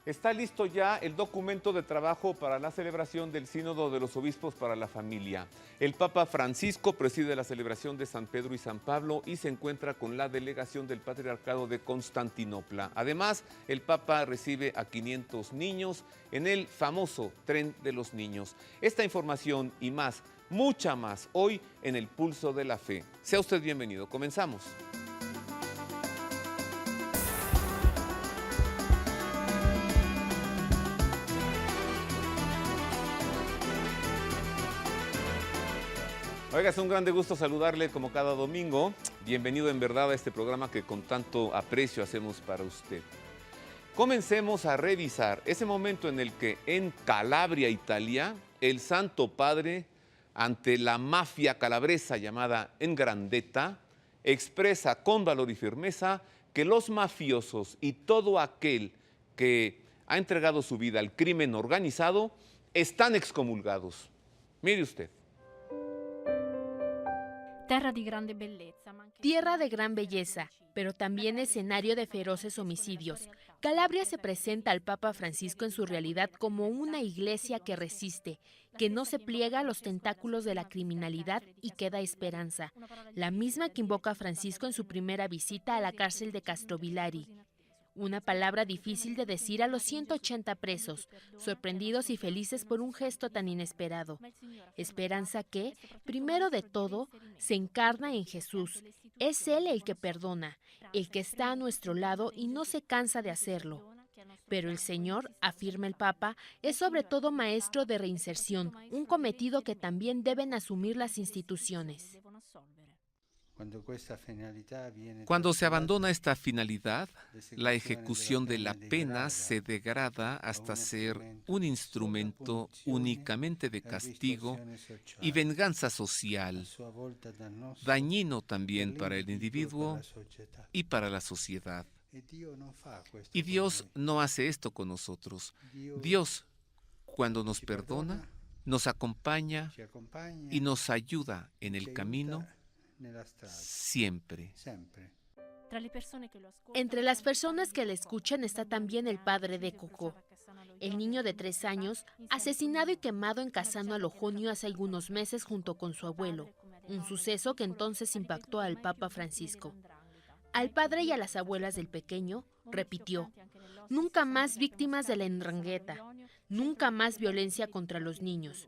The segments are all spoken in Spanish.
Está listo ya el documento de trabajo para la celebración del Sínodo de los Obispos para la Familia. El Papa Francisco preside la celebración de San Pedro y San Pablo y se encuentra con la delegación del Patriarcado de Constantinopla. Además, el Papa recibe a 500 niños en el famoso Tren de los Niños. Esta información y más, mucha más, hoy en El Pulso de la Fe. Sea usted bienvenido. Comenzamos. Oiga, es un grande gusto saludarle como cada domingo. Bienvenido en verdad a este programa que con tanto aprecio hacemos para usted. Comencemos a revisar ese momento en el que en Calabria, Italia, el Santo Padre, ante la mafia calabresa llamada 'Ndrangheta, expresa con valor y firmeza que los mafiosos y todo aquel que ha entregado su vida al crimen organizado están excomulgados. Mire usted. Tierra de gran belleza, pero también escenario de feroces homicidios. Calabria se presenta al Papa Francisco en su realidad como una iglesia que resiste, que no se pliega a los tentáculos de la criminalidad y que da esperanza. La misma que invoca a Francisco en su primera visita a la cárcel de Castrovillari. Una palabra difícil de decir a los 180 presos, sorprendidos y felices por un gesto tan inesperado. Esperanza que, primero de todo, se encarna en Jesús. Es Él el que perdona, el que está a nuestro lado y no se cansa de hacerlo. Pero el Señor, afirma el Papa, es sobre todo maestro de reinserción, un cometido que también deben asumir las instituciones. Cuando se abandona esta finalidad, la ejecución de la pena se degrada hasta ser un instrumento únicamente de castigo y venganza social, dañino también para el individuo y para la sociedad. Y Dios no hace esto con nosotros. Dios, cuando nos perdona, nos acompaña y nos ayuda en el camino siempre. Entre las personas que le escuchan está también el padre de Coco, el niño de 3 años, asesinado y quemado en Cassano a Lojonio hace algunos meses junto con su abuelo, un suceso que entonces impactó al Papa Francisco. Al padre y a las abuelas del pequeño, repitió: nunca más víctimas de la 'Ndrangheta, nunca más violencia contra los niños.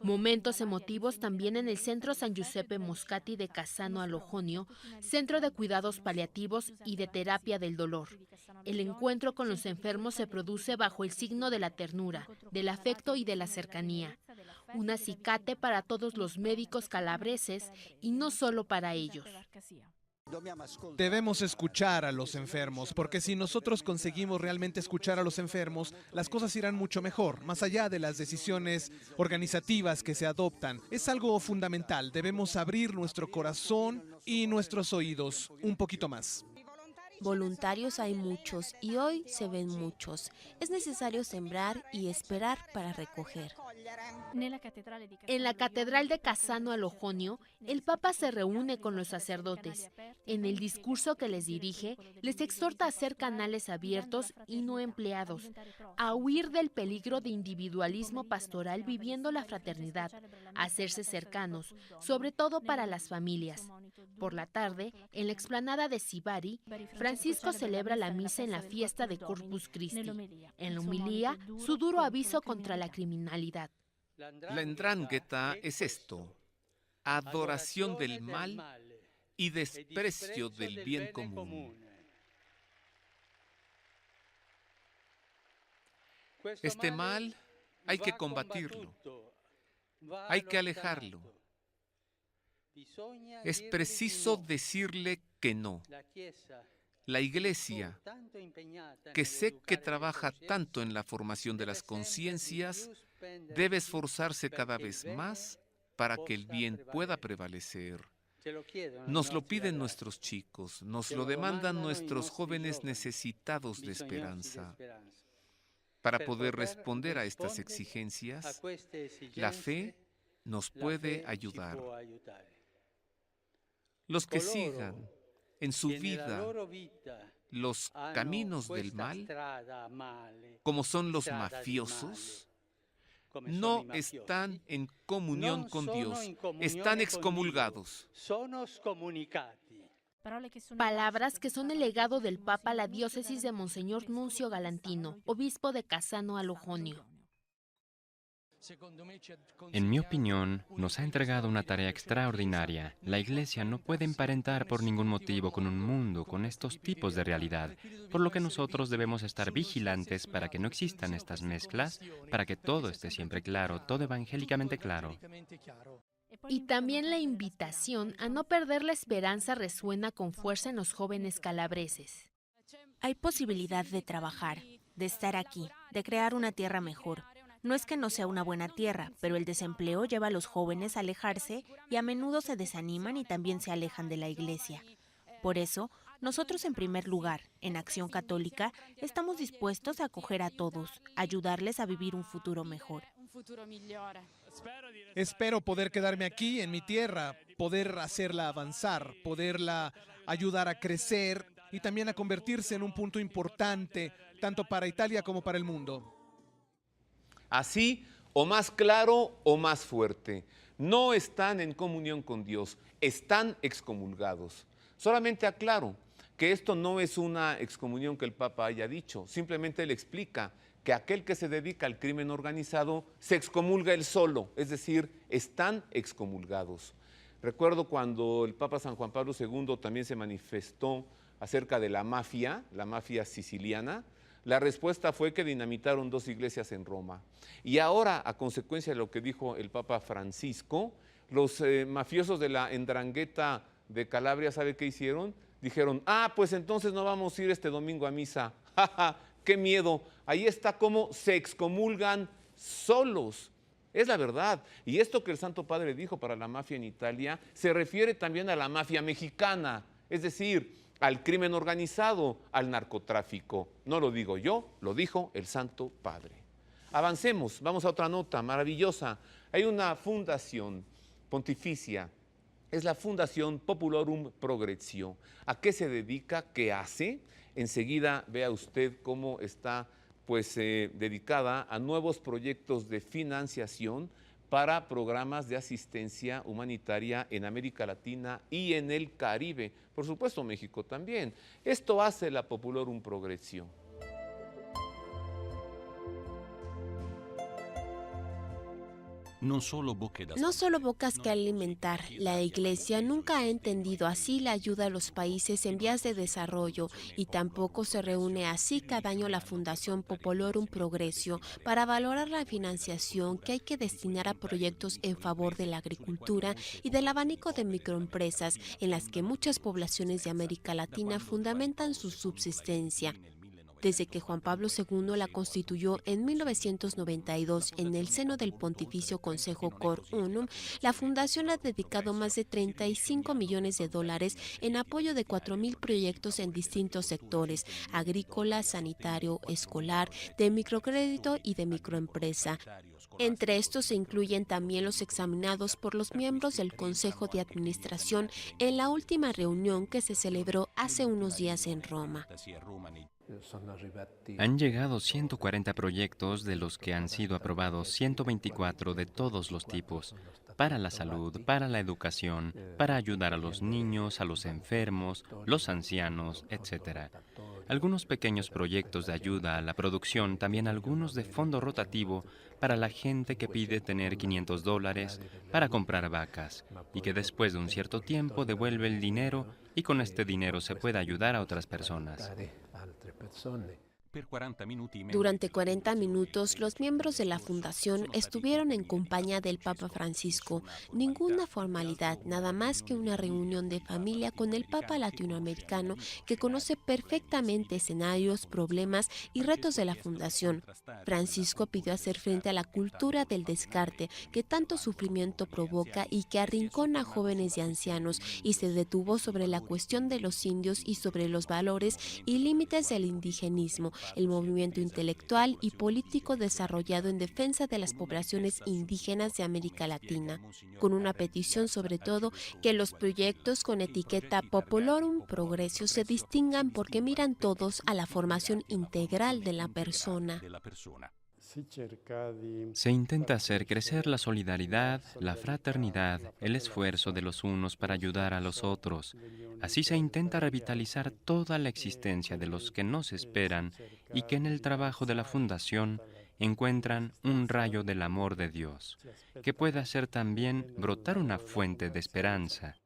Momentos emotivos también en el Centro San Giuseppe Moscati de Cassano a Lojonio, centro de cuidados paliativos y de terapia del dolor. El encuentro con los enfermos se produce bajo el signo de la ternura, del afecto y de la cercanía. Un acicate para todos los médicos calabreses y no solo para ellos. Debemos escuchar a los enfermos, porque si nosotros conseguimos realmente escuchar a los enfermos, las cosas irán mucho mejor, más allá de las decisiones organizativas que se adoptan. Es algo fundamental, debemos abrir nuestro corazón y nuestros oídos un poquito más. Voluntarios hay muchos y hoy se ven muchos. Es necesario sembrar y esperar para recoger. En la Catedral de Cassano a Lojonio, el Papa se reúne con los sacerdotes. En el discurso que les dirige, les exhorta a hacer canales abiertos y no empleados, a huir del peligro de individualismo pastoral viviendo la fraternidad, a hacerse cercanos, sobre todo para las familias. Por la tarde, en la explanada de Sibari, Francisco celebra la misa en la fiesta de Corpus Christi. En la homilía, su duro aviso contra la criminalidad. La 'Ndrangheta es esto: adoración del mal y desprecio del bien común. Este mal hay que combatirlo, hay que alejarlo. Es preciso decirle que no. La Iglesia, que sé que trabaja tanto en la formación de las conciencias, debe esforzarse cada vez más para que el bien pueda prevalecer. Nos lo piden nuestros chicos, nos lo demandan nuestros jóvenes necesitados de esperanza. Para poder responder a estas exigencias, la fe nos puede ayudar. Los que sigan en su vida los caminos del mal, como son los mafiosos, no están en comunión con Dios, están excomulgados. Palabras que son el legado del Papa a la diócesis de Monseñor Nuncio Galantino, obispo de Cassano a Lojonio. En mi opinión, nos ha entregado una tarea extraordinaria. La Iglesia no puede emparentar por ningún motivo con un mundo con estos tipos de realidad, por lo que nosotros debemos estar vigilantes para que no existan estas mezclas, para que todo esté siempre claro, todo evangélicamente claro. Y también la invitación a no perder la esperanza resuena con fuerza en los jóvenes calabreses. Hay posibilidad de trabajar, de estar aquí, de crear una tierra mejor. No es que no sea una buena tierra, pero el desempleo lleva a los jóvenes a alejarse y a menudo se desaniman y también se alejan de la iglesia. Por eso, nosotros en primer lugar, en Acción Católica, estamos dispuestos a acoger a todos, ayudarles a vivir un futuro mejor. Espero poder quedarme aquí en mi tierra, poder hacerla avanzar, poderla ayudar a crecer y también a convertirse en un punto importante, tanto para Italia como para el mundo. Así, o más claro o más fuerte, no están en comunión con Dios, están excomulgados. Solamente aclaro que esto no es una excomunión que el Papa haya dicho, simplemente él explica que aquel que se dedica al crimen organizado se excomulga él solo, es decir, están excomulgados. Recuerdo cuando el Papa San Juan Pablo II también se manifestó acerca de la mafia siciliana. La respuesta fue que dinamitaron 2 iglesias en Roma. Y ahora, a consecuencia de lo que dijo el Papa Francisco, los mafiosos de la Ndrangheta de Calabria, ¿sabe qué hicieron? Dijeron, pues entonces no vamos a ir este domingo a misa. ¡Ja, ja! ¡Qué miedo! Ahí está cómo se excomulgan solos. Es la verdad. Y esto que el Santo Padre dijo para la mafia en Italia se refiere también a la mafia mexicana, es decir, al crimen organizado, al narcotráfico. No lo digo yo, lo dijo el Santo Padre. Avancemos, vamos a otra nota maravillosa. Hay una fundación pontificia, es la Fundación Populorum Progressio. ¿A qué se dedica? ¿Qué hace? Enseguida vea usted cómo está dedicada a nuevos proyectos de financiación para programas de asistencia humanitaria en América Latina y en el Caribe. Por supuesto, México también. Esto hace la Populorum Progressio. No solo bocas que alimentar, la Iglesia nunca ha entendido así la ayuda a los países en vías de desarrollo y tampoco se reúne así cada año la Fundación Populorum Progressio para valorar la financiación que hay que destinar a proyectos en favor de la agricultura y del abanico de microempresas en las que muchas poblaciones de América Latina fundamentan su subsistencia. Desde que Juan Pablo II la constituyó en 1992 en el seno del Pontificio Consejo Cor Unum, la Fundación ha dedicado más de $35 millones en apoyo de 4,000 proyectos en distintos sectores: agrícola, sanitario, escolar, de microcrédito y de microempresa. Entre estos se incluyen también los examinados por los miembros del Consejo de Administración en la última reunión que se celebró hace unos días en Roma. Han llegado 140 proyectos, de los que han sido aprobados 124 de todos los tipos, para la salud, para la educación, para ayudar a los niños, a los enfermos, los ancianos, etc. Algunos pequeños proyectos de ayuda a la producción, también algunos de fondo rotativo para la gente que pide tener $500 para comprar vacas y que después de un cierto tiempo devuelve el dinero y con este dinero se puede ayudar a otras personas. Durante 40 minutos, los miembros de la Fundación estuvieron en compañía del Papa Francisco. Ninguna formalidad, nada más que una reunión de familia con el Papa latinoamericano que conoce perfectamente escenarios, problemas y retos de la Fundación. Francisco pidió hacer frente a la cultura del descarte que tanto sufrimiento provoca y que arrincona a jóvenes y ancianos, y se detuvo sobre la cuestión de los indios y sobre los valores y límites del indigenismo, el movimiento intelectual y político desarrollado en defensa de las poblaciones indígenas de América Latina, con una petición sobre todo que los proyectos con etiqueta Populorum Progressio se distingan porque miran todos a la formación integral de la persona. Se intenta hacer crecer la solidaridad, la fraternidad, el esfuerzo de los unos para ayudar a los otros. Así se intenta revitalizar toda la existencia de los que nos esperan y que en el trabajo de la Fundación encuentran un rayo del amor de Dios, que pueda hacer también brotar una fuente de esperanza.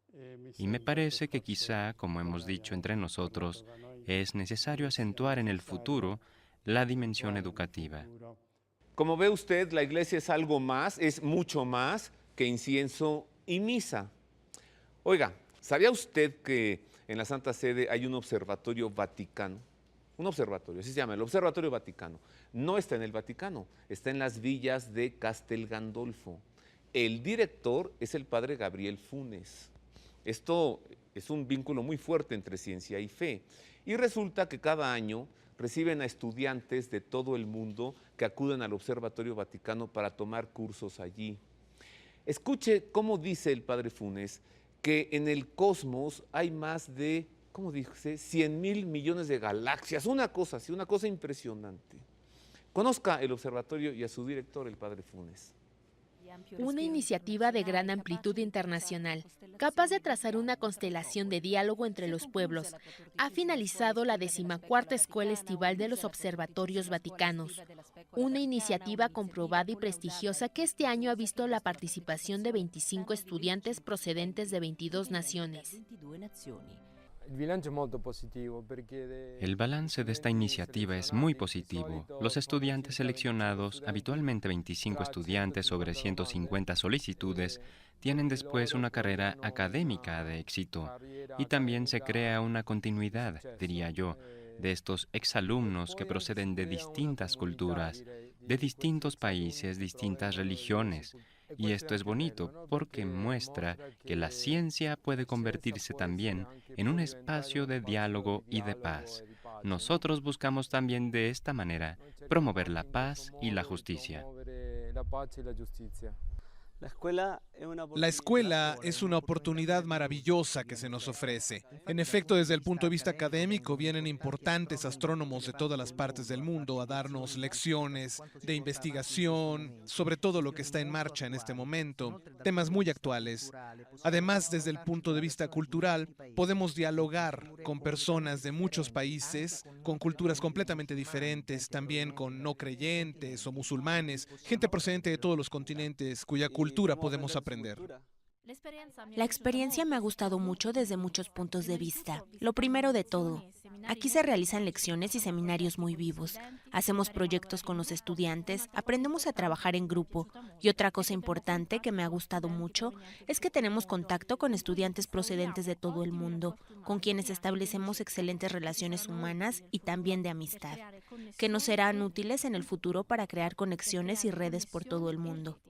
Y me parece que quizá, como hemos dicho entre nosotros, es necesario acentuar en el futuro la dimensión educativa. Como ve usted, la iglesia es algo más, es mucho más que incienso y misa. Oiga, ¿sabía usted que en la Santa Sede hay un observatorio vaticano? Un observatorio, así se llama, el Observatorio Vaticano. No está en el Vaticano, está en las villas de Castel Gandolfo. El director es el padre Gabriel Funes. Esto es un vínculo muy fuerte entre ciencia y fe. Y resulta que cada año reciben a estudiantes de todo el mundo que acuden al Observatorio Vaticano para tomar cursos allí. Escuche cómo dice el padre Funes que en el cosmos hay más de, ¿cómo dice? 100.000 millones de galaxias, una cosa así, una cosa impresionante. Conozca el observatorio y a su director, el padre Funes. Una iniciativa de gran amplitud internacional, capaz de trazar una constelación de diálogo entre los pueblos, ha finalizado la 14ª Escuela Estival de los Observatorios Vaticanos. Una iniciativa comprobada y prestigiosa que este año ha visto la participación de 25 estudiantes procedentes de 22 naciones. El balance de esta iniciativa es muy positivo. Los estudiantes seleccionados, habitualmente 25 estudiantes sobre 150 solicitudes, tienen después una carrera académica de éxito. Y también se crea una continuidad, diría yo, de estos exalumnos que proceden de distintas culturas, de distintos países, distintas religiones. Y esto es bonito porque muestra que la ciencia puede convertirse también en un espacio de diálogo y de paz. Nosotros buscamos también de esta manera promover la paz y la justicia. La escuela es una oportunidad maravillosa que se nos ofrece. En efecto, desde el punto de vista académico, vienen importantes astrónomos de todas las partes del mundo a darnos lecciones de investigación sobre todo lo que está en marcha en este momento, temas muy actuales. Además, desde el punto de vista cultural, podemos dialogar con personas de muchos países, con culturas completamente diferentes, también con no creyentes o musulmanes, gente procedente de todos los continentes cuya cultura podemos aprender. La experiencia me ha gustado mucho desde muchos puntos de vista. Lo primero de todo, aquí se realizan lecciones y seminarios muy vivos. Hacemos proyectos con los estudiantes, aprendemos a trabajar en grupo. Y otra cosa importante que me ha gustado mucho es que tenemos contacto con estudiantes procedentes de todo el mundo, con quienes establecemos excelentes relaciones humanas y también de amistad, que nos serán útiles en el futuro para crear conexiones y redes por todo el mundo.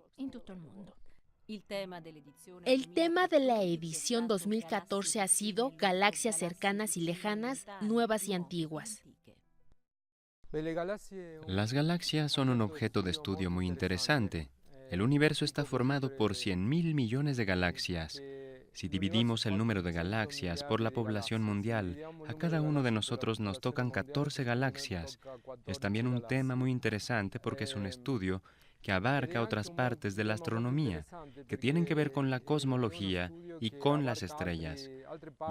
El tema de la edición 2014 ha sido Galaxias cercanas y lejanas, nuevas y antiguas. Las galaxias son un objeto de estudio muy interesante. El universo está formado por 100.000 millones de galaxias. Si dividimos el número de galaxias por la población mundial, a cada uno de nosotros nos tocan 14 galaxias. Es también un tema muy interesante porque es un estudio que abarca otras partes de la astronomía, que tienen que ver con la cosmología y con las estrellas.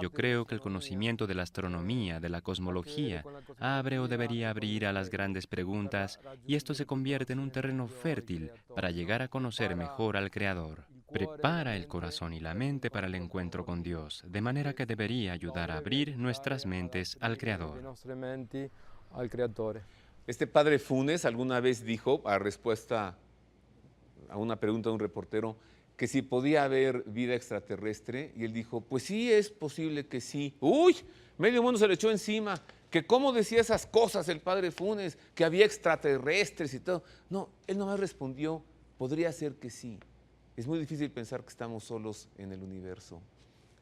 Yo creo que el conocimiento de la astronomía, de la cosmología, abre o debería abrir a las grandes preguntas y esto se convierte en un terreno fértil para llegar a conocer mejor al Creador. Prepara el corazón y la mente para el encuentro con Dios, de manera que debería ayudar a abrir nuestras mentes al Creador. Este padre Funes alguna vez dijo, a respuesta a una pregunta de un reportero, que si podía haber vida extraterrestre, y él dijo, pues sí, es posible que sí. ¡Uy! Medio mundo se le echó encima, que cómo decía esas cosas el padre Funes, que había extraterrestres y todo. No, él nomás respondió, podría ser que sí. Es muy difícil pensar que estamos solos en el universo.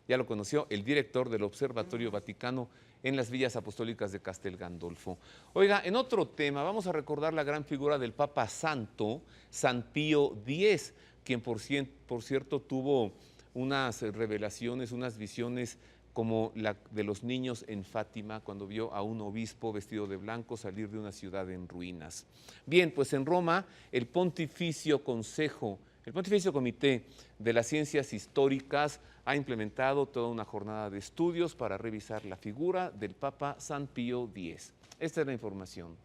Ya lo conoció el director del Observatorio Vaticano, en las villas apostólicas de Castel Gandolfo. Oiga, en otro tema vamos a recordar la gran figura del Papa Santo, San Pío X, quien por cierto tuvo unas revelaciones, unas visiones como la de los niños en Fátima, cuando vio a un obispo vestido de blanco salir de una ciudad en ruinas. Bien, pues en Roma el Pontificio Comité de las Ciencias Históricas ha implementado toda una jornada de estudios para revisar la figura del Papa San Pío X. Esta es la información.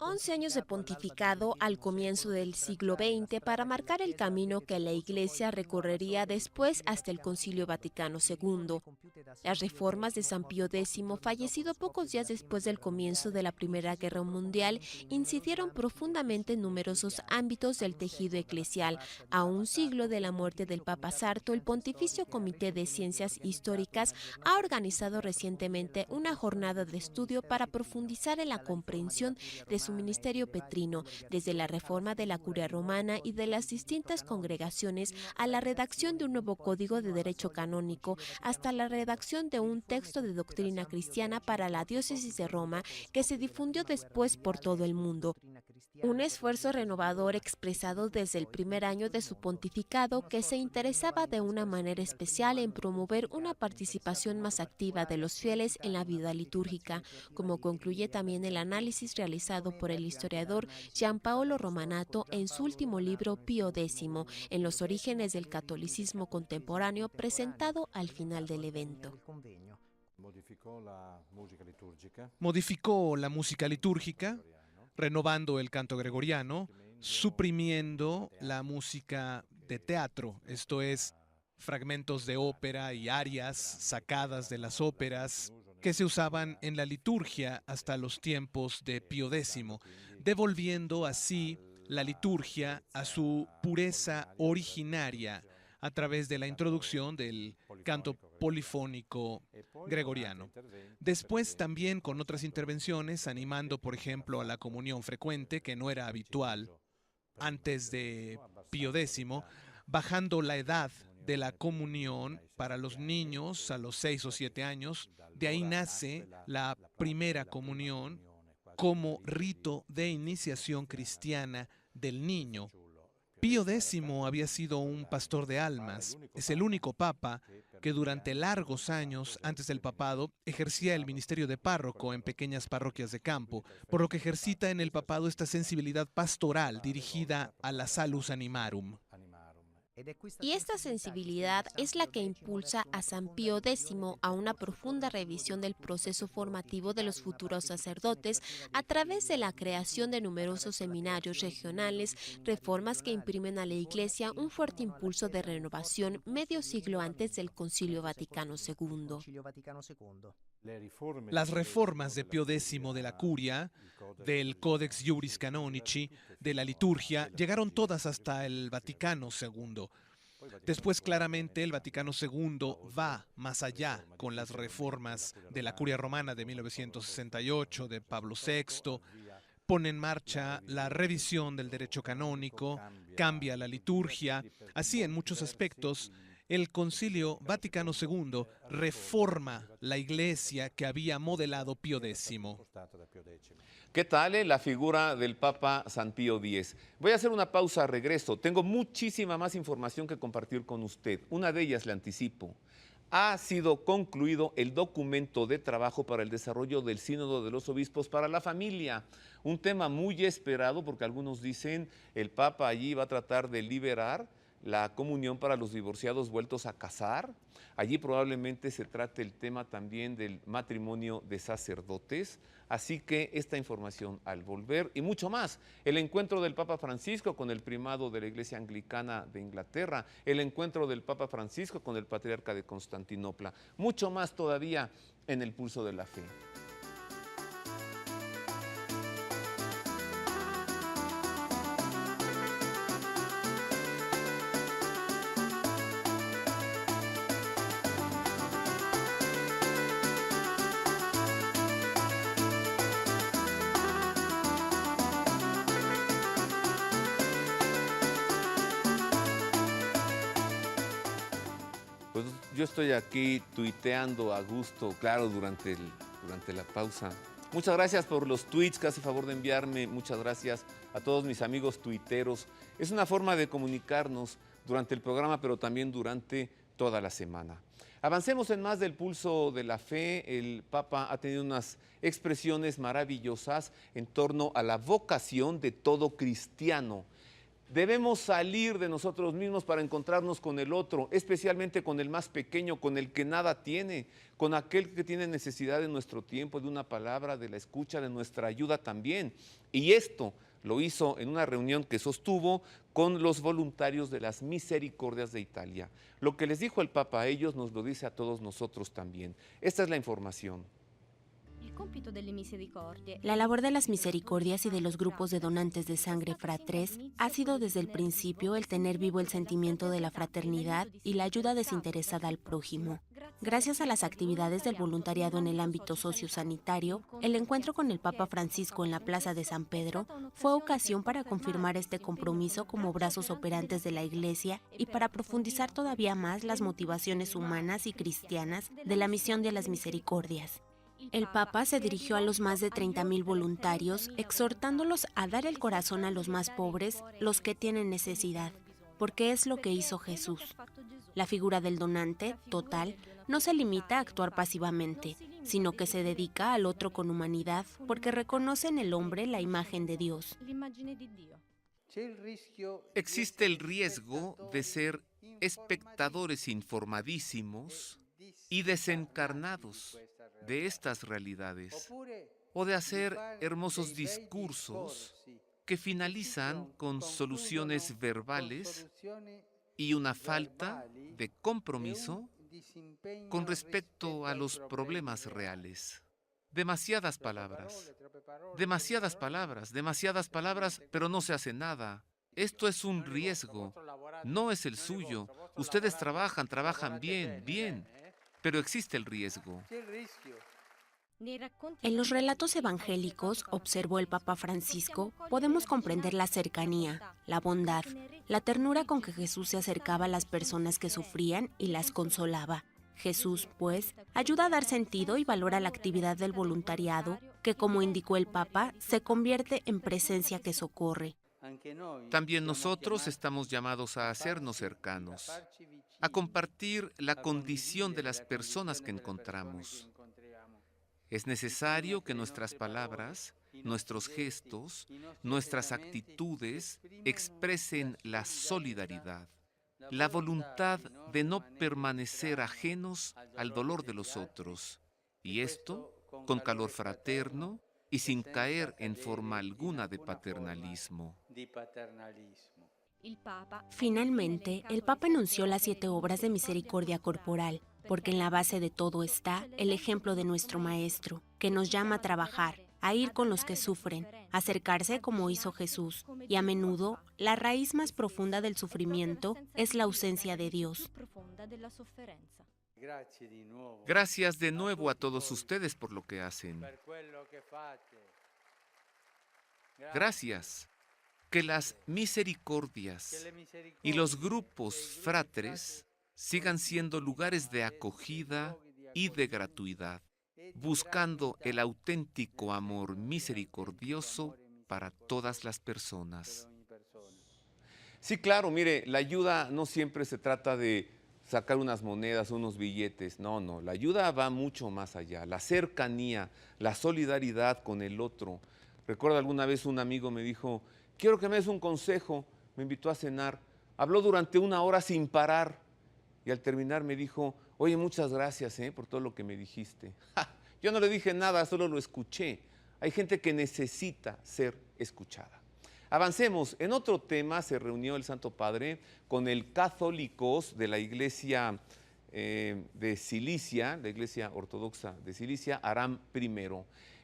11 años de pontificado al comienzo del siglo XX para marcar el camino que la Iglesia recorrería después hasta el Concilio Vaticano II. Las reformas de San Pío X, fallecido pocos días después del comienzo de la Primera Guerra Mundial, incidieron profundamente en numerosos ámbitos del tejido eclesial. A un siglo de la muerte del Papa Sarto, el Pontificio Comité de Ciencias Históricas ha organizado recientemente una jornada de estudio para profundizar en la comprensión de su ministerio petrino, desde la reforma de la Curia Romana y de las distintas congregaciones a la redacción de un nuevo código de derecho canónico, hasta la redacción de un texto de doctrina cristiana para la diócesis de Roma que se difundió después por todo el mundo. Un esfuerzo renovador expresado desde el primer año de su pontificado, que se interesaba de una manera especial en promover una participación más activa de los fieles en la vida litúrgica, como concluye también el análisis realizado por el historiador Giampaolo Romanato en su último libro Pío X, en los orígenes del catolicismo contemporáneo, presentado al final del evento. Modificó la música litúrgica, renovando el canto gregoriano, suprimiendo la música de teatro, esto es, fragmentos de ópera y arias sacadas de las óperas que se usaban en la liturgia hasta los tiempos de Pío X, devolviendo así la liturgia a su pureza originaria a través de la introducción del canto polifónico gregoriano. Después también con otras intervenciones, animando por ejemplo a la comunión frecuente, que no era habitual antes de Pío X, bajando la edad de la comunión para los niños a los 6 o 7 años. De ahí nace la primera comunión como rito de iniciación cristiana del niño. Pío X había sido un pastor de almas. Es el único papa que durante largos años antes del papado ejercía el ministerio de párroco en pequeñas parroquias de campo, por lo que ejercita en el papado esta sensibilidad pastoral dirigida a la salus animarum. Y esta sensibilidad es la que impulsa a San Pío X a una profunda revisión del proceso formativo de los futuros sacerdotes a través de la creación de numerosos seminarios regionales, reformas que imprimen a la Iglesia un fuerte impulso de renovación medio siglo antes del Concilio Vaticano II. Las reformas de Pío X de la Curia, del Codex Iuris Canonici, de la liturgia, llegaron todas hasta el Vaticano II. Después, claramente, el Vaticano II va más allá con las reformas de la Curia Romana de 1968, de Pablo VI, pone en marcha la revisión del derecho canónico, cambia la liturgia. Así, en muchos aspectos, el Concilio Vaticano II reforma la Iglesia que había modelado Pío X. ¿Qué tal la figura del Papa San Pío X? Voy a hacer una pausa, regreso. Tengo muchísima más información que compartir con usted. Una de ellas le anticipo. Ha sido concluido el documento de trabajo para el desarrollo del Sínodo de los Obispos para la Familia. Un tema muy esperado porque algunos dicen el Papa allí va a tratar de liberar la comunión para los divorciados vueltos a casar. Allí probablemente se trate el tema también del matrimonio de sacerdotes. Así que esta información al volver y mucho más. El encuentro del Papa Francisco con el primado de la Iglesia Anglicana de Inglaterra, el encuentro del Papa Francisco con el patriarca de Constantinopla. Mucho más todavía en el Pulso de la Fe. Yo estoy aquí tuiteando a gusto, claro, durante la pausa. Muchas gracias por los tweets que hace favor de enviarme. Muchas gracias a todos mis amigos tuiteros. Es una forma de comunicarnos durante el programa, pero también durante toda la semana. Avancemos en más del pulso de la fe. El Papa ha tenido unas expresiones maravillosas en torno a la vocación de todo cristiano. Debemos salir de nosotros mismos para encontrarnos con el otro, especialmente con el más pequeño, con el que nada tiene, con aquel que tiene necesidad de nuestro tiempo, de una palabra, de la escucha, de nuestra ayuda también. Y esto lo hizo en una reunión que sostuvo con los voluntarios de las Misericordias de Italia. Lo que les dijo el Papa a ellos nos lo dice a todos nosotros también. Esta es la información. La labor de las misericordias y de los grupos de donantes de sangre fratres ha sido desde el principio el tener vivo el sentimiento de la fraternidad y la ayuda desinteresada al prójimo. Gracias a las actividades del voluntariado en el ámbito sociosanitario, el encuentro con el Papa Francisco en la Plaza de San Pedro fue ocasión para confirmar este compromiso como brazos operantes de la Iglesia y para profundizar todavía más las motivaciones humanas y cristianas de la misión de las misericordias. El Papa se dirigió a los más de 30,000 voluntarios, exhortándolos a dar el corazón a los más pobres, los que tienen necesidad, porque es lo que hizo Jesús. La figura del donante, total, no se limita a actuar pasivamente, sino que se dedica al otro con humanidad, porque reconoce en el hombre la imagen de Dios. Existe el riesgo de ser espectadores informadísimos y desencarnados de estas realidades, o de hacer hermosos discursos que finalizan con soluciones verbales y una falta de compromiso con respecto a los problemas reales. Demasiadas palabras, pero no se hace nada. Esto es un riesgo, no es el suyo. Ustedes trabajan bien, pero existe el riesgo. En los relatos evangélicos, observó el Papa Francisco, podemos comprender la cercanía, la bondad, la ternura con que Jesús se acercaba a las personas que sufrían y las consolaba. Jesús, pues, ayuda a dar sentido y valor a la actividad del voluntariado, que, como indicó el Papa, se convierte en presencia que socorre. También nosotros estamos llamados a hacernos cercanos, a compartir la condición de las personas que encontramos. Es necesario que nuestras palabras, nuestros gestos, nuestras actitudes expresen la solidaridad, la voluntad de no permanecer ajenos al dolor de los otros, y esto con calor fraterno y sin caer en forma alguna de paternalismo. Finalmente, el Papa enunció las 7 obras de misericordia corporal, porque en la base de todo está el ejemplo de nuestro Maestro, que nos llama a trabajar, a ir con los que sufren, a acercarse como hizo Jesús, y a menudo la raíz más profunda del sufrimiento es la ausencia de Dios. Gracias de nuevo a todos ustedes por lo que hacen. Gracias. Que las misericordias y los grupos fratres sigan siendo lugares de acogida y de gratuidad, buscando el auténtico amor misericordioso para todas las personas. Sí, claro, mire, la ayuda no siempre se trata de sacar unas monedas, unos billetes, no, la ayuda va mucho más allá, la cercanía, la solidaridad con el otro. Recuerdo alguna vez un amigo me dijo, quiero que me des un consejo, me invitó a cenar, habló durante 1 hora sin parar y al terminar me dijo, oye, muchas gracias por todo lo que me dijiste. Yo no le dije nada, solo lo escuché. Hay gente que necesita ser escuchada. Avancemos. En otro tema se reunió el Santo Padre con el católicos de la Iglesia de Cilicia, la Iglesia Ortodoxa de Cilicia, Aram I.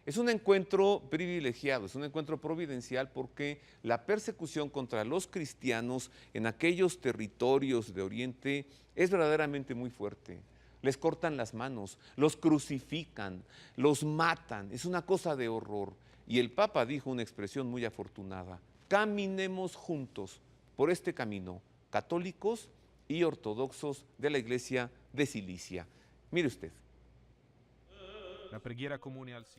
Es un encuentro privilegiado, es un encuentro providencial porque la persecución contra los cristianos en aquellos territorios de Oriente es verdaderamente muy fuerte. Les cortan las manos, los crucifican, los matan, es una cosa de horror. Y el Papa dijo una expresión muy afortunada, caminemos juntos por este camino, católicos y ortodoxos de la iglesia de Cilicia. Mire usted.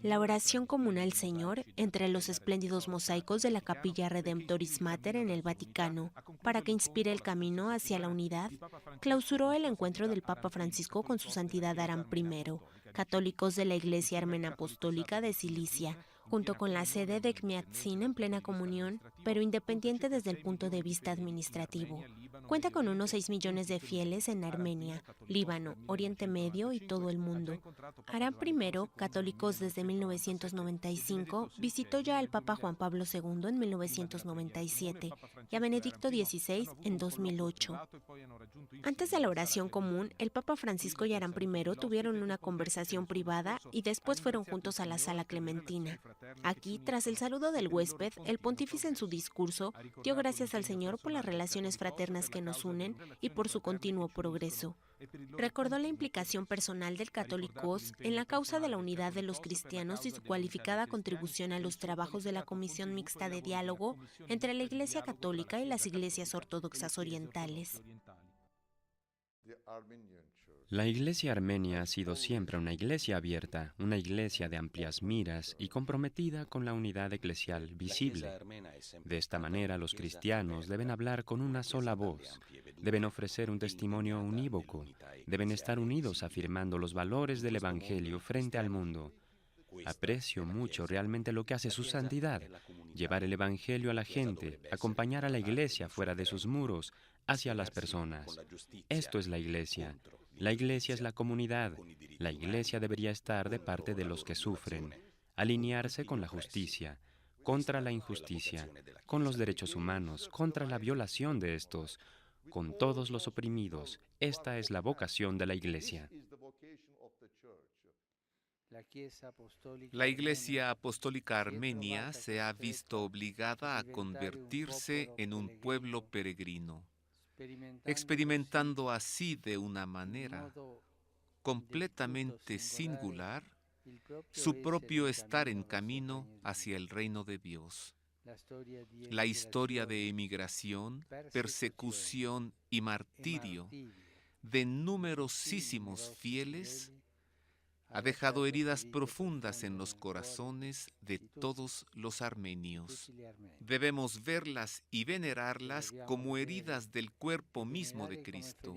La oración común al Señor entre los espléndidos mosaicos de la Capilla Redemptoris Mater en el Vaticano, para que inspire el camino hacia la unidad, clausuró el encuentro del Papa Francisco con su santidad Aram I, católicos de la Iglesia Armena Apostólica de Cilicia, junto con la sede de Gmiatzin en plena comunión, pero independiente desde el punto de vista administrativo. Cuenta con unos 6 millones de fieles en Armenia, Líbano, Oriente Medio y todo el mundo. Aram I, católicos desde 1995, visitó ya al Papa Juan Pablo II en 1997 y a Benedicto XVI en 2008. Antes de la oración común, el Papa Francisco y Aram I tuvieron una conversación privada y después fueron juntos a la Sala Clementina. Aquí, tras el saludo del huésped, el pontífice en su discurso dio gracias al Señor por las relaciones fraternas que nos unen y por su continuo progreso. Recordó la implicación personal del Católicos en la causa de la unidad de los cristianos y su cualificada contribución a los trabajos de la Comisión Mixta de Diálogo entre la Iglesia Católica y las iglesias ortodoxas orientales. La Iglesia armenia ha sido siempre una iglesia abierta, una iglesia de amplias miras y comprometida con la unidad eclesial visible. De esta manera, los cristianos deben hablar con una sola voz, deben ofrecer un testimonio unívoco, deben estar unidos afirmando los valores del Evangelio frente al mundo. Aprecio mucho realmente lo que hace su santidad, llevar el Evangelio a la gente, acompañar a la iglesia fuera de sus muros, hacia las personas. Esto es la iglesia. La iglesia es la comunidad. La iglesia debería estar de parte de los que sufren, alinearse con la justicia, contra la injusticia, con los derechos humanos, contra la violación de estos, con todos los oprimidos. Esta es la vocación de la iglesia. La Iglesia Apostólica Armenia se ha visto obligada a convertirse en un pueblo peregrino, experimentando así de una manera completamente singular su propio estar en camino hacia el reino de Dios. La historia de emigración, persecución y martirio de numerosísimos fieles ha dejado heridas profundas en los corazones de todos los armenios. Debemos verlas y venerarlas como heridas del cuerpo mismo de Cristo.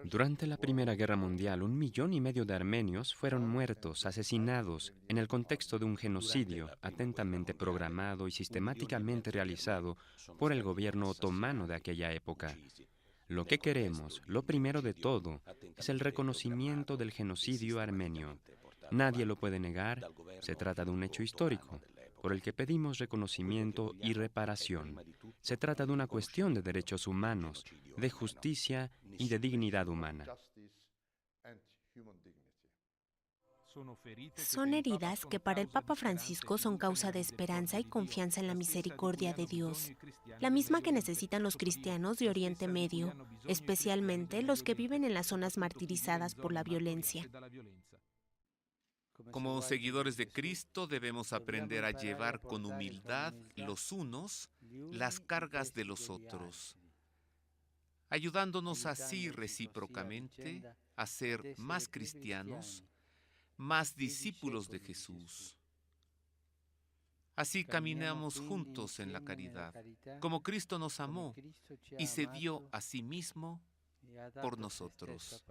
Durante la Primera Guerra Mundial, 1,5 millones de armenios fueron muertos, asesinados, en el contexto de un genocidio atentamente programado y sistemáticamente realizado por el gobierno otomano de aquella época. Lo que queremos, lo primero de todo, es el reconocimiento del genocidio armenio. Nadie lo puede negar, se trata de un hecho histórico, por el que pedimos reconocimiento y reparación. Se trata de una cuestión de derechos humanos, de justicia y de dignidad humana. Son heridas que para el Papa Francisco son causa de esperanza y confianza en la misericordia de Dios, la misma que necesitan los cristianos de Oriente Medio, especialmente los que viven en las zonas martirizadas por la violencia. Como seguidores de Cristo debemos aprender a llevar con humildad los unos las cargas de los otros, ayudándonos así recíprocamente a ser más cristianos, más discípulos de Jesús. Así caminamos juntos en la caridad, como Cristo nos amó y se dio a sí mismo por nosotros.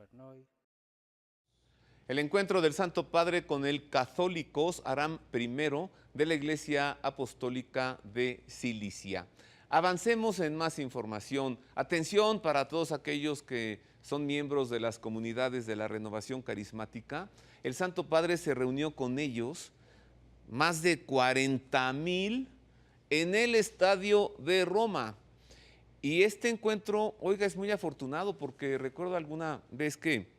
El encuentro del Santo Padre con el Católicos Aram I de la Iglesia Apostólica de Cilicia. Avancemos en más información. Atención para todos aquellos que son miembros de las comunidades de la Renovación Carismática. El Santo Padre se reunió con ellos, más de 40,000, en el estadio de Roma. Y este encuentro, oiga, es muy afortunado porque recuerdo alguna vez que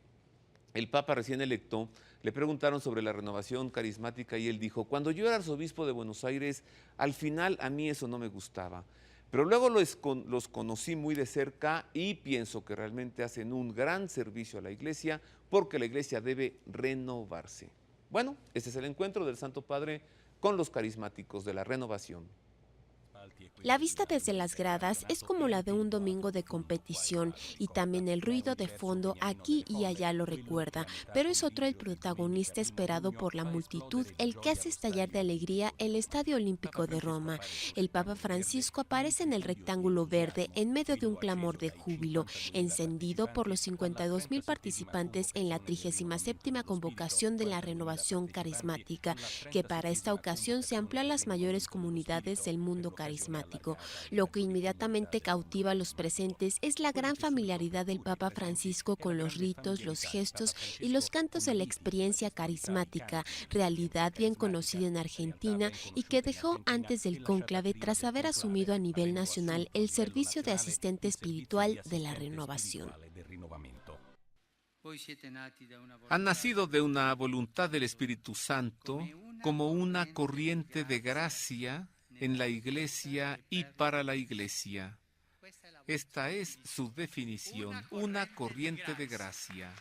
el Papa recién electo le preguntaron sobre la renovación carismática y él dijo: cuando yo era arzobispo de Buenos Aires, al final a mí eso no me gustaba. Pero luego los conocí muy de cerca y pienso que realmente hacen un gran servicio a la iglesia porque la iglesia debe renovarse. Bueno, este es el encuentro del Santo Padre con los carismáticos de la renovación. La vista desde las gradas es como la de un domingo de competición y también el ruido de fondo aquí y allá lo recuerda, pero es otro el protagonista esperado por la multitud, el que hace estallar de alegría el Estadio Olímpico de Roma. El Papa Francisco aparece en el rectángulo verde en medio de un clamor de júbilo, encendido por los 52,000 participantes en la 37ª convocación de la Renovación Carismática, que para esta ocasión se amplió a las mayores comunidades del mundo carismático. Lo que inmediatamente cautiva a los presentes es la gran familiaridad del Papa Francisco con los ritos, los gestos y los cantos de la experiencia carismática, realidad bien conocida en Argentina y que dejó antes del cónclave tras haber asumido a nivel nacional el servicio de asistente espiritual de la renovación. Han nacido de una voluntad del Espíritu Santo como una corriente de gracia en la Iglesia y para la Iglesia. Esta es su definición, una corriente de gracia.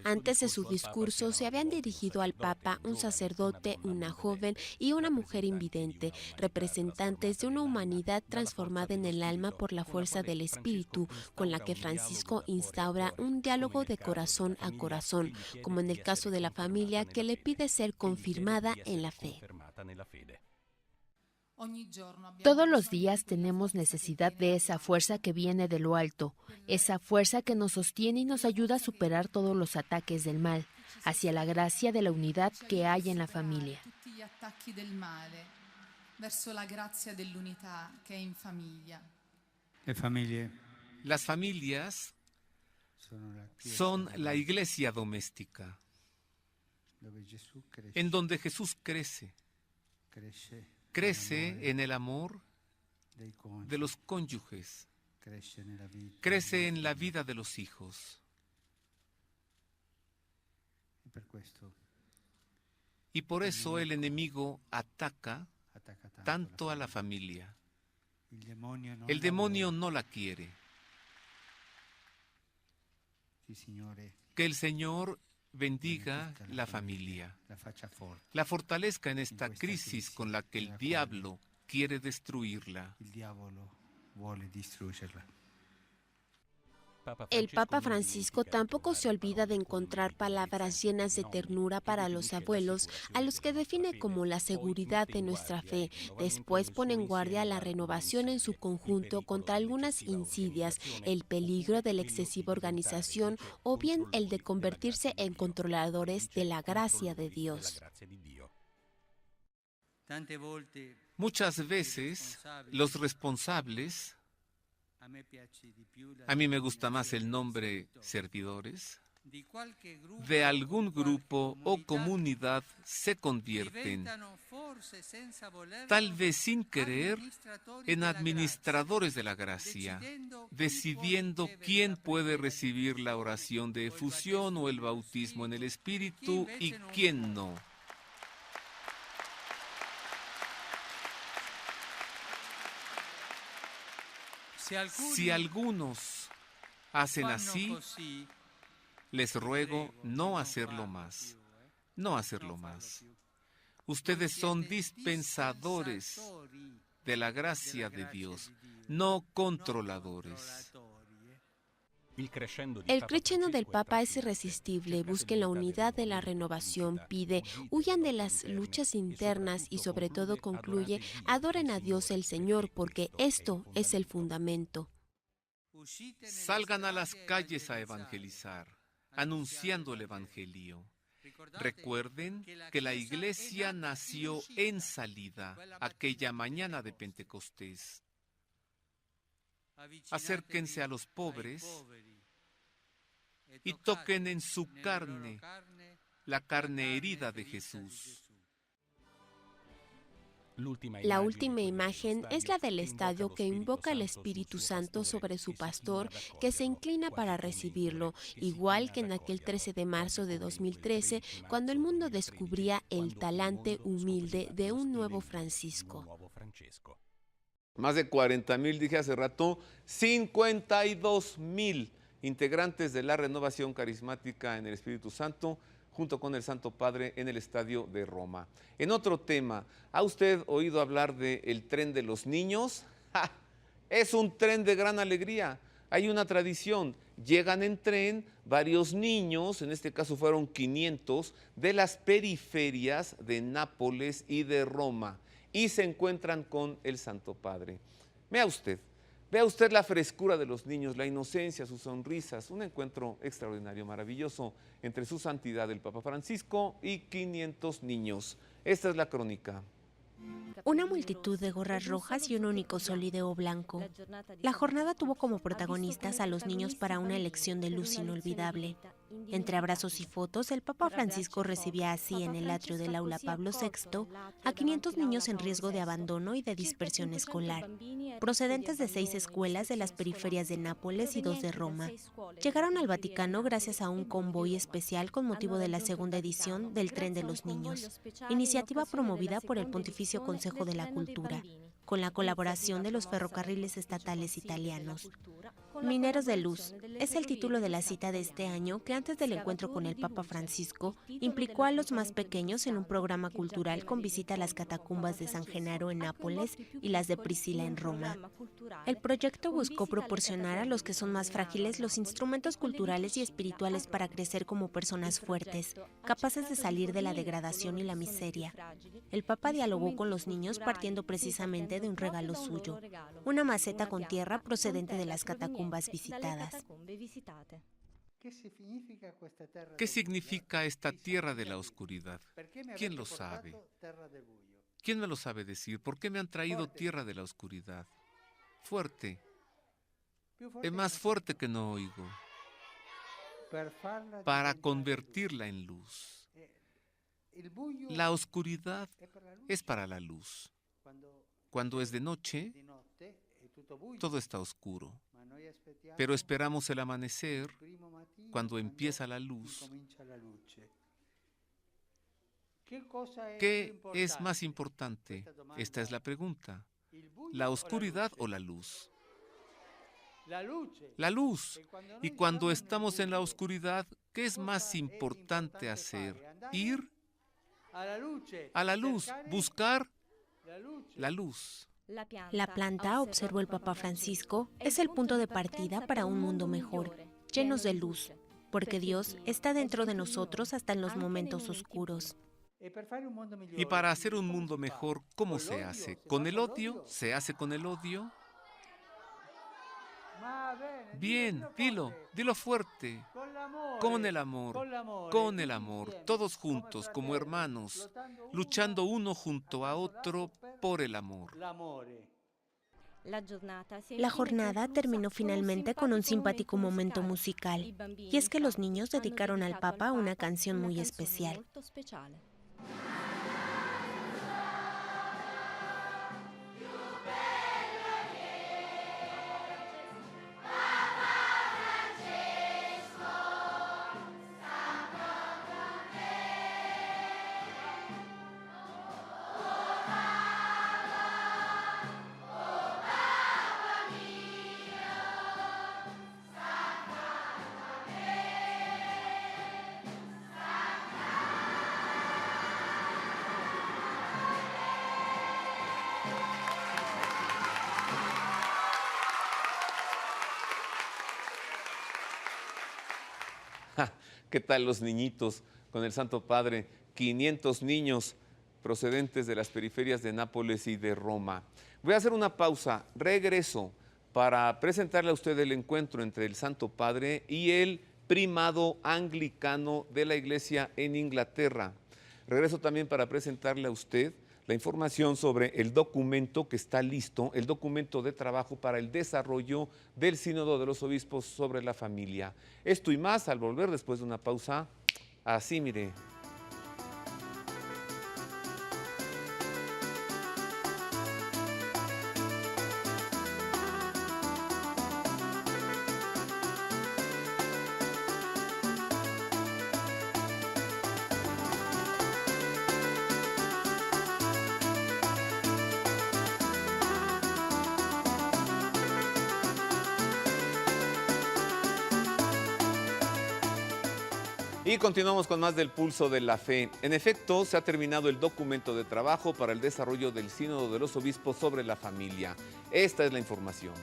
Antes de su discurso se habían dirigido al Papa un sacerdote, una joven y una mujer invidente, representantes de una humanidad transformada en el alma por la fuerza del Espíritu, con la que Francisco instaura un diálogo de corazón a corazón, como en el caso de la familia que le pide ser confirmada en la fe. Todos los días tenemos necesidad de esa fuerza que viene de lo alto, esa fuerza que nos sostiene y nos ayuda a superar todos los ataques del mal, hacia la gracia de la unidad que hay en la familia. Las familias son la iglesia doméstica, en donde Jesús crece. Crece en el amor de los cónyuges, crece en la vida de los hijos. Y por eso el enemigo ataca tanto a la familia. El demonio no la quiere. Que el Señor bendiga la familia, la fortalezca en esta crisis con la que el diablo quiere destruirla. El Papa Francisco tampoco se olvida de encontrar palabras llenas de ternura para los abuelos, a los que define como la seguridad de nuestra fe. Después pone en guardia la renovación en su conjunto contra algunas insidias, el peligro de la excesiva organización o bien el de convertirse en controladores de la gracia de Dios. Muchas veces los responsables, a mí me gusta más el nombre servidores, de algún grupo o comunidad se convierten, tal vez sin querer, en administradores de la gracia, decidiendo quién puede recibir la oración de efusión o el bautismo en el Espíritu y quién no. Si algunos hacen así, les ruego no hacerlo más, no hacerlo más. Ustedes son dispensadores de la gracia de Dios, no controladores. El crescendo del Papa es irresistible, busquen la unidad de la renovación, pide, huyan de las luchas internas y sobre todo concluye, adoren a Dios el Señor porque esto es el fundamento. Salgan a las calles a evangelizar, anunciando el Evangelio. Recuerden que la Iglesia nació en salida aquella mañana de Pentecostés. Acérquense a los pobres y toquen en su carne la carne herida de Jesús. La última imagen es la del estadio que invoca al Espíritu Santo sobre su pastor que se inclina para recibirlo, igual que en aquel 13 de marzo de 2013, cuando el mundo descubría el talante humilde de un nuevo Francisco. Más de 40,000, dije hace rato, 52,000 integrantes de la Renovación Carismática en el Espíritu Santo, junto con el Santo Padre en el Estadio de Roma. En otro tema, ¿ha usted oído hablar del tren de los niños? ¡Ja! Es un tren de gran alegría. Hay una tradición, llegan en tren varios niños, en este caso fueron 500, de las periferias de Nápoles y de Roma, y se encuentran con el Santo Padre. Vea usted la frescura de los niños, la inocencia, sus sonrisas, un encuentro extraordinario, maravilloso entre su santidad el Papa Francisco y 500 niños. Esta es la crónica. Una multitud de gorras rojas y un único solideo blanco. La jornada tuvo como protagonistas a los niños para una elección de luz inolvidable. Entre abrazos y fotos, el Papa Francisco recibía así en el atrio del aula Pablo VI a 500 niños en riesgo de abandono y de dispersión escolar, procedentes de 6 escuelas de las periferias de Nápoles y 2 de Roma. Llegaron al Vaticano gracias a un convoy especial con motivo de la segunda edición del Tren de los Niños, iniciativa promovida por el Pontificio Consejo de la Cultura, con la colaboración de los ferrocarriles estatales italianos. Mineros de Luz es el título de la cita de este año que antes del encuentro con el Papa Francisco implicó a los más pequeños en un programa cultural con visita a las catacumbas de San Genaro en Nápoles y las de Priscila en Roma. El proyecto buscó proporcionar a los que son más frágiles los instrumentos culturales y espirituales para crecer como personas fuertes, capaces de salir de la degradación y la miseria. El Papa dialogó con los niños partiendo precisamente de un regalo suyo, una maceta con tierra procedente de las catacumbas visitadas. ¿Qué significa esta tierra de la oscuridad? ¿Quién lo sabe? ¿Quién me lo sabe decir? ¿Por qué me han traído tierra de la oscuridad? Fuerte. Es más fuerte que no oigo. Para convertirla en luz. La oscuridad es para la luz. Cuando es de noche, todo está oscuro. Pero esperamos el amanecer cuando empieza la luz. ¿Qué es más importante? Esta es la pregunta. ¿La oscuridad o la luz? La luz. Y cuando estamos en la oscuridad, ¿qué es más importante hacer? Ir a la luz, buscar la luz. La planta, observó el Papa Francisco, es el punto de partida para un mundo mejor, llenos de luz, porque Dios está dentro de nosotros hasta en los momentos oscuros. Y para hacer un mundo mejor, ¿cómo se hace? ¿Con el odio? ¿Se hace con el odio? Bien, dilo fuerte. Con el amor, todos juntos, como hermanos, luchando uno junto a otro por el amor. La jornada terminó finalmente con un simpático momento musical, y es que los niños dedicaron al Papa una canción muy especial. ¿Qué tal los niñitos con el Santo Padre? 500 niños procedentes de las periferias de Nápoles y de Roma. Voy a hacer una pausa, regreso para presentarle a usted el encuentro entre el Santo Padre y el primado anglicano de la Iglesia en Inglaterra. Regreso también para presentarle a usted la información sobre el documento que está listo, el documento de trabajo para el desarrollo del Sínodo de los Obispos sobre la familia. Esto y más al volver después de una pausa. Así, mire. Y continuamos con más del Pulso de la Fe. En efecto, se ha terminado el documento de trabajo para el desarrollo del Sínodo de los Obispos sobre la familia. Esta es la información.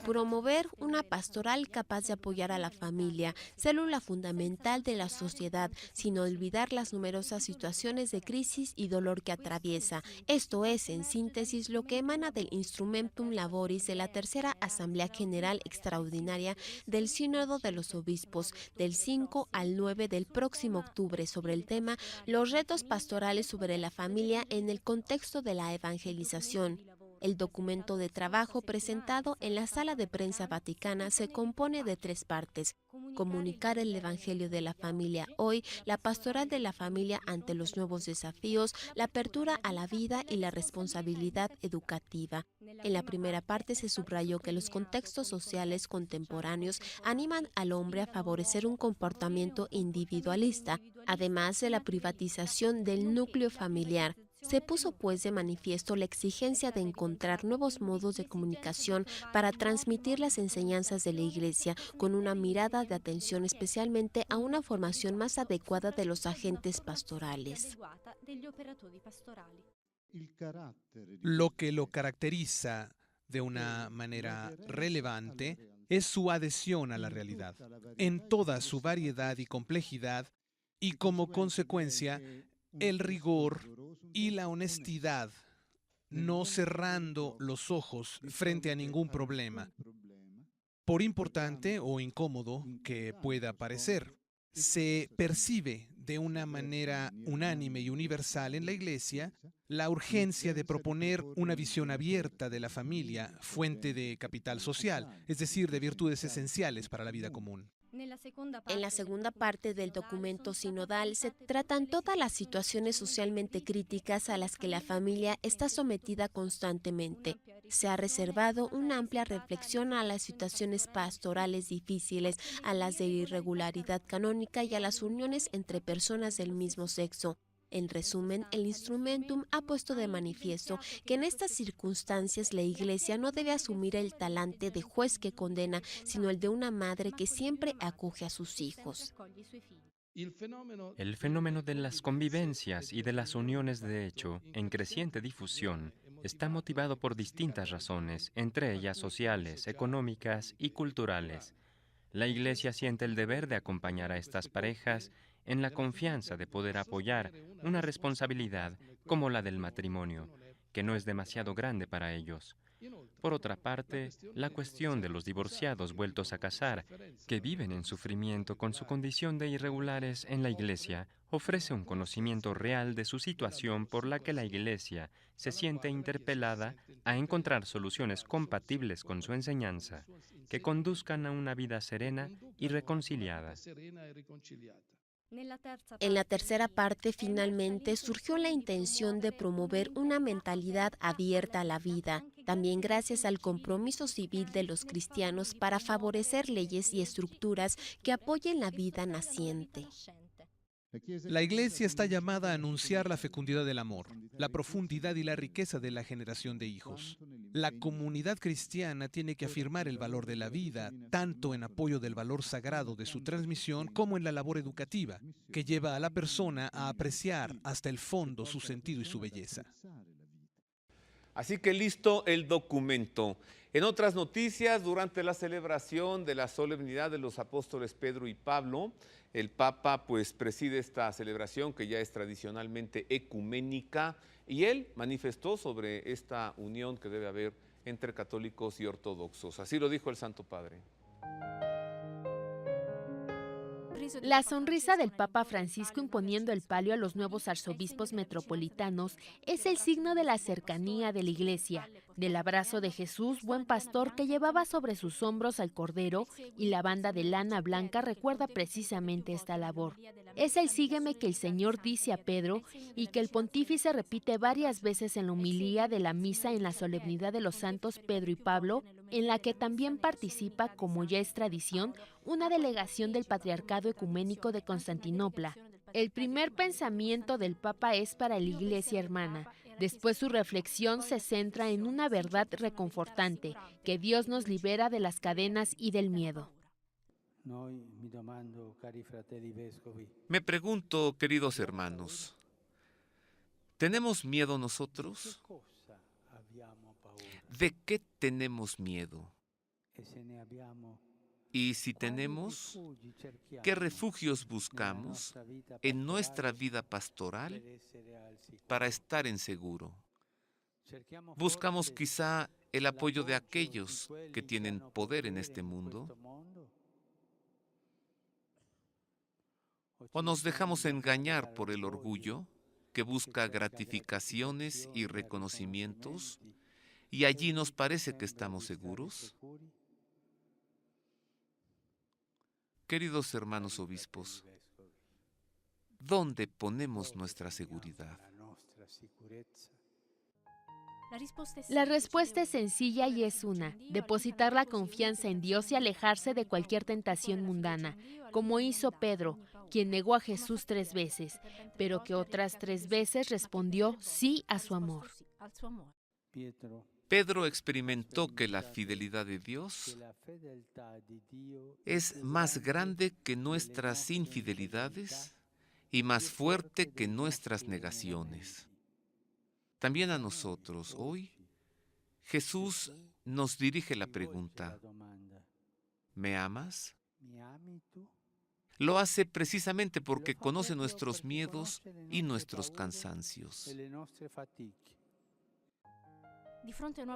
Promover una pastoral capaz de apoyar a la familia, célula fundamental de la sociedad, sin olvidar las numerosas situaciones de crisis y dolor que atraviesa. Esto es, en síntesis, lo que emana del Instrumentum Laboris de la Tercera Asamblea General Extraordinaria del Sínodo de los Obispos, del 5 al 9 del próximo octubre, sobre el tema Los retos pastorales sobre la familia en el contexto de la evangelización. El documento de trabajo presentado en la Sala de Prensa Vaticana se compone de 3 partes: comunicar el Evangelio de la familia hoy, la pastoral de la familia ante los nuevos desafíos, la apertura a la vida y la responsabilidad educativa. En la primera parte se subrayó que los contextos sociales contemporáneos animan al hombre a favorecer un comportamiento individualista, además de la privatización del núcleo familiar. Se puso pues de manifiesto la exigencia de encontrar nuevos modos de comunicación para transmitir las enseñanzas de la Iglesia con una mirada de atención especialmente a una formación más adecuada de los agentes pastorales. Lo que lo caracteriza de una manera relevante es su adhesión a la realidad, en toda su variedad y complejidad, y como consecuencia, el rigor y la honestidad, no cerrando los ojos frente a ningún problema, por importante o incómodo que pueda parecer. Se percibe de una manera unánime y universal en la Iglesia la urgencia de proponer una visión abierta de la familia, fuente de capital social, es decir, de virtudes esenciales para la vida común. En la segunda parte del documento sinodal se tratan todas las situaciones socialmente críticas a las que la familia está sometida constantemente. Se ha reservado una amplia reflexión a las situaciones pastorales difíciles, a las de irregularidad canónica y a las uniones entre personas del mismo sexo. En resumen, el Instrumentum ha puesto de manifiesto que en estas circunstancias la Iglesia no debe asumir el talante de juez que condena, sino el de una madre que siempre acoge a sus hijos. El fenómeno de las convivencias y de las uniones de hecho, en creciente difusión, está motivado por distintas razones, entre ellas sociales, económicas y culturales. La Iglesia siente el deber de acompañar a estas parejas en la confianza de poder apoyar una responsabilidad como la del matrimonio, que no es demasiado grande para ellos. Por otra parte, la cuestión de los divorciados vueltos a casar, que viven en sufrimiento con su condición de irregulares en la Iglesia, ofrece un conocimiento real de su situación por la que la Iglesia se siente interpelada a encontrar soluciones compatibles con su enseñanza, que conduzcan a una vida serena y reconciliada. En la tercera parte, finalmente, surgió la intención de promover una mentalidad abierta a la vida, también gracias al compromiso civil de los cristianos para favorecer leyes y estructuras que apoyen la vida naciente. La Iglesia está llamada a anunciar la fecundidad del amor, la profundidad y la riqueza de la generación de hijos. La comunidad cristiana tiene que afirmar el valor de la vida, tanto en apoyo del valor sagrado de su transmisión como en la labor educativa, que lleva a la persona a apreciar hasta el fondo su sentido y su belleza. Así que listo el documento. En otras noticias, durante la celebración de la solemnidad de los apóstoles Pedro y Pablo, el Papa preside esta celebración que ya es tradicionalmente ecuménica y él manifestó sobre esta unión que debe haber entre católicos y ortodoxos. Así lo dijo el Santo Padre. La sonrisa del Papa Francisco imponiendo el palio a los nuevos arzobispos metropolitanos es el signo de la cercanía de la Iglesia, del abrazo de Jesús, buen pastor, que llevaba sobre sus hombros al Cordero, y la banda de lana blanca recuerda precisamente esta labor. Es el sígueme que el Señor dice a Pedro y que el pontífice repite varias veces en la homilía de la misa en la solemnidad de los santos Pedro y Pablo, en la que también participa, como ya es tradición, una delegación del Patriarcado Ecuménico de Constantinopla. El primer pensamiento del Papa es para la Iglesia hermana. Después su reflexión se centra en una verdad reconfortante, que Dios nos libera de las cadenas y del miedo. Me pregunto, queridos hermanos, ¿tenemos miedo nosotros? ¿De qué tenemos miedo? Y si tenemos, ¿qué refugios buscamos en nuestra vida pastoral para estar en seguro? ¿Buscamos quizá el apoyo de aquellos que tienen poder en este mundo? ¿O nos dejamos engañar por el orgullo que busca gratificaciones y reconocimientos y allí nos parece que estamos seguros? Queridos hermanos obispos, ¿dónde ponemos nuestra seguridad? La respuesta es sencilla y es una: depositar la confianza en Dios y alejarse de cualquier tentación mundana, como hizo Pedro, quien negó a Jesús 3 veces, pero que otras 3 veces respondió sí a su amor. Pedro experimentó que la fidelidad de Dios es más grande que nuestras infidelidades y más fuerte que nuestras negaciones. También a nosotros, hoy, Jesús nos dirige la pregunta: ¿me amas? Lo hace precisamente porque conoce nuestros miedos y nuestros cansancios.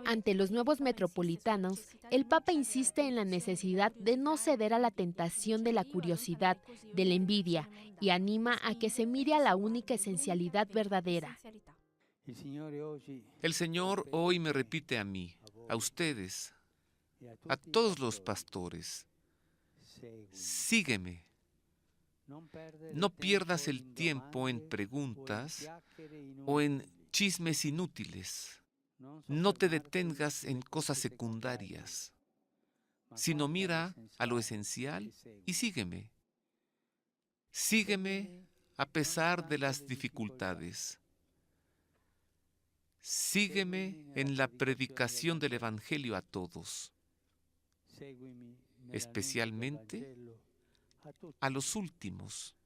Ante los nuevos metropolitanos, el Papa insiste en la necesidad de no ceder a la tentación de la curiosidad, de la envidia, y anima a que se mire a la única esencialidad verdadera. El Señor hoy me repite a mí, a ustedes, a todos los pastores: sígueme. No pierdas el tiempo en preguntas o en chismes inútiles. No te detengas en cosas secundarias, sino mira a lo esencial y sígueme. Sígueme a pesar de las dificultades. Sígueme en la predicación del Evangelio a todos, especialmente a los últimos,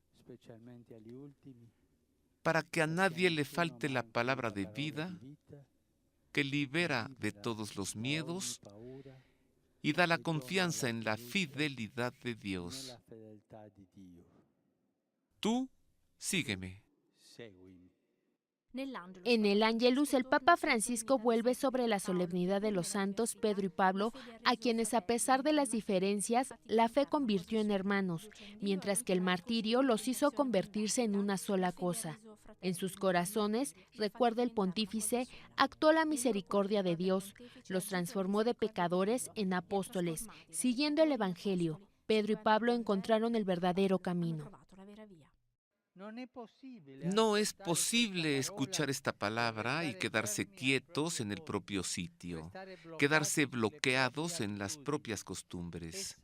para que a nadie le falte la palabra de vida que libera de todos los miedos y da la confianza en la fidelidad de Dios. Tú, sígueme. En el Ángelus, el Papa Francisco vuelve sobre la solemnidad de los santos Pedro y Pablo, a quienes, a pesar de las diferencias, la fe convirtió en hermanos, mientras que el martirio los hizo convertirse en una sola cosa. En sus corazones, recuerda el pontífice, actuó la misericordia de Dios, los transformó de pecadores en apóstoles. Siguiendo el Evangelio, Pedro y Pablo encontraron el verdadero camino. No es posible escuchar esta palabra y quedarse quietos en el propio sitio, quedarse bloqueados en las propias costumbres.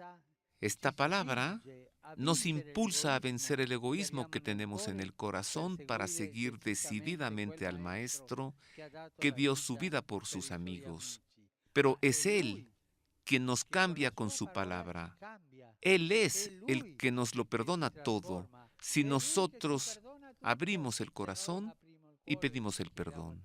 Esta palabra nos impulsa a vencer el egoísmo que tenemos en el corazón para seguir decididamente al Maestro que dio su vida por sus amigos. Pero es Él quien nos cambia con su palabra. Él es el que nos lo perdona todo si nosotros abrimos el corazón y pedimos el perdón.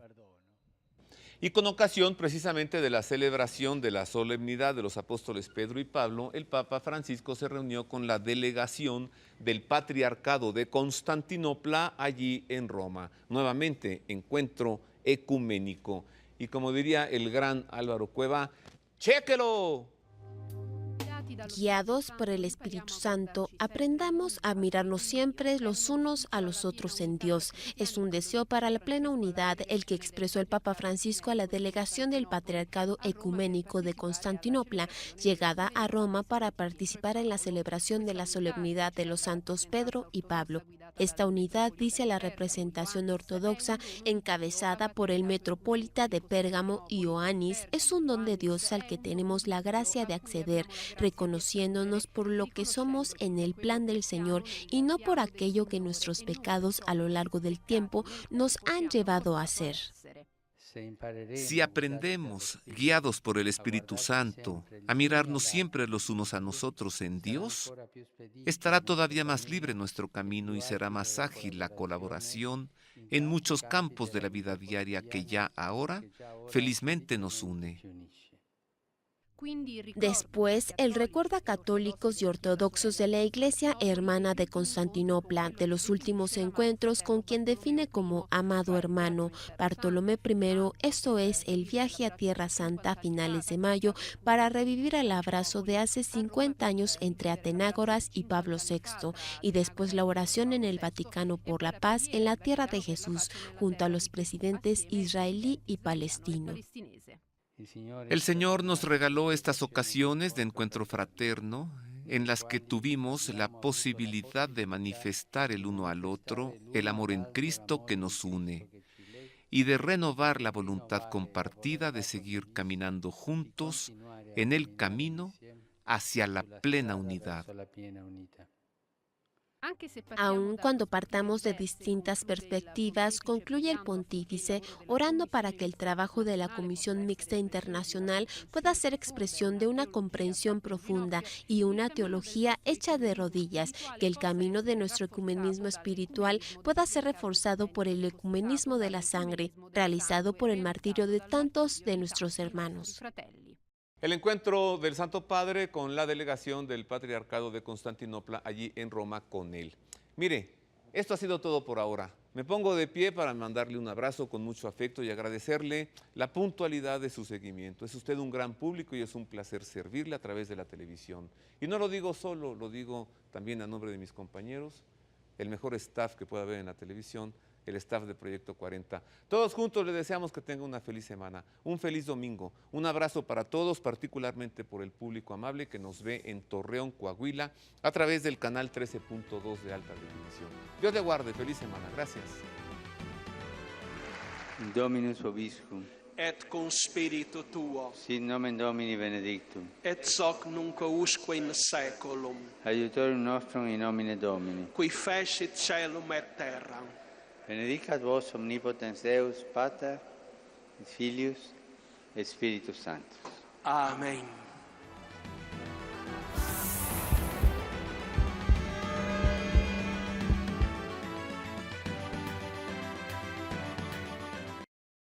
Y con ocasión precisamente de la celebración de la solemnidad de los apóstoles Pedro y Pablo, el Papa Francisco se reunió con la delegación del Patriarcado de Constantinopla allí en Roma. Nuevamente, encuentro ecuménico. Y como diría el gran Álvaro Cueva, ¡chéquelo! Guiados por el Espíritu Santo, aprendamos a mirarnos siempre los unos a los otros en Dios. Es un deseo para la plena unidad el que expresó el Papa Francisco a la delegación del Patriarcado Ecuménico de Constantinopla, llegada a Roma para participar en la celebración de la solemnidad de los santos Pedro y Pablo. Esta unidad, dice la representación ortodoxa, encabezada por el metropolita de Pérgamo, Ioannis, es un don de Dios al que tenemos la gracia de acceder, reconociéndonos por lo que somos en el plan del Señor y no por aquello que nuestros pecados a lo largo del tiempo nos han llevado a hacer. Si aprendemos, guiados por el Espíritu Santo, a mirarnos siempre los unos a nosotros en Dios, estará todavía más libre nuestro camino y será más ágil la colaboración en muchos campos de la vida diaria que ya ahora felizmente nos une. Después, él recuerda a católicos y ortodoxos de la Iglesia Hermana de Constantinopla, de los últimos encuentros con quien define como amado hermano, Bartolomé I, esto es, el viaje a Tierra Santa a finales de mayo para revivir el abrazo de hace 50 años entre Atenágoras y Pablo VI, y después la oración en el Vaticano por la paz en la tierra de Jesús, junto a los presidentes israelí y palestino. El Señor nos regaló estas ocasiones de encuentro fraterno en las que tuvimos la posibilidad de manifestar el uno al otro el amor en Cristo que nos une y de renovar la voluntad compartida de seguir caminando juntos en el camino hacia la plena unidad. Aun cuando partamos de distintas perspectivas, concluye el pontífice orando para que el trabajo de la Comisión Mixta Internacional pueda ser expresión de una comprensión profunda y una teología hecha de rodillas, que el camino de nuestro ecumenismo espiritual pueda ser reforzado por el ecumenismo de la sangre, realizado por el martirio de tantos de nuestros hermanos. El encuentro del Santo Padre con la delegación del Patriarcado de Constantinopla allí en Roma con él. Mire, esto ha sido todo por ahora. Me pongo de pie para mandarle un abrazo con mucho afecto y agradecerle la puntualidad de su seguimiento. Es usted un gran público y es un placer servirle a través de la televisión. Y no lo digo solo, lo digo también a nombre de mis compañeros, el mejor staff que pueda haber en la televisión, el staff de Proyecto 40. Todos juntos le deseamos que tenga una feliz semana, un feliz domingo. Un abrazo para todos, particularmente por el público amable que nos ve en Torreón, Coahuila, a través del canal 13.2 de alta definición. Dios le guarde, feliz semana. Gracias. Dominus vobiscum. Et cum spiritu tuo. Sit nomen Domini benedictum. Et hoc nunc usque in saeculum. Aiutorium nostrum in nomine Domini. Qui fecit caelum et terram. Benedicat vos omnipotens Deus, Pater, et Filius, et Spiritus Sanctus. Amen.